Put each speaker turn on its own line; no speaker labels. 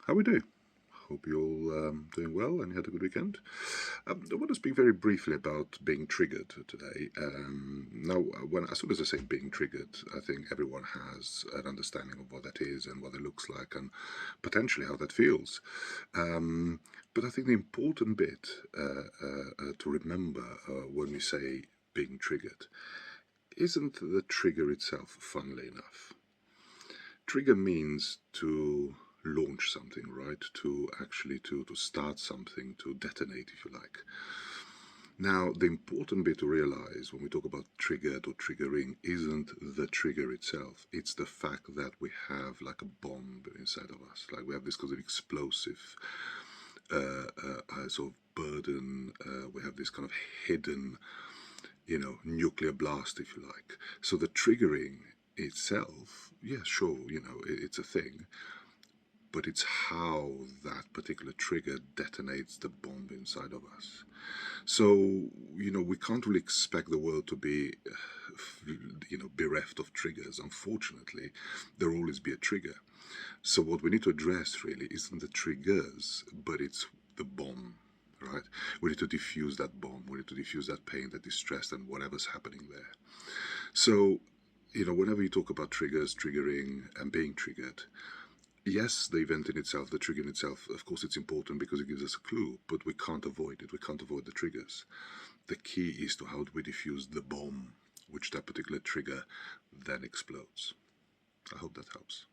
How we doing? Hope you're all doing well and you had a good weekend. I want to speak very briefly about being triggered today. As soon as I say being triggered, I think everyone has an understanding of what that is and what it looks like and potentially how that feels. But I think the important bit to remember when we say being triggered isn't the trigger itself, funnily enough. Trigger means to launch something, right? To actually to start something, to detonate, if you like. Now, the important bit to realize when we talk about triggered or triggering isn't the trigger itself. It's the fact that we have like a bomb inside of us. Like we have this kind of explosive sort of burden. We have this kind of hidden, nuclear blast, if you like. So the triggering itself, yeah, sure, it's a thing, but it's how that particular trigger detonates the bomb inside of us. So, we can't really expect the world to be, bereft of triggers. Unfortunately, there'll always be a trigger. So what we need to address really isn't the triggers, but it's the bomb, right? We need to diffuse that bomb. We need to diffuse that pain, that distress, and whatever's happening there. So, whenever you talk about triggers, triggering, and being triggered, yes, the event in itself, the trigger in itself, of course, it's important because it gives us a clue, but we can't avoid it. We can't avoid the triggers. The key is to how do we diffuse the bomb, which that particular trigger then explodes. I hope that helps.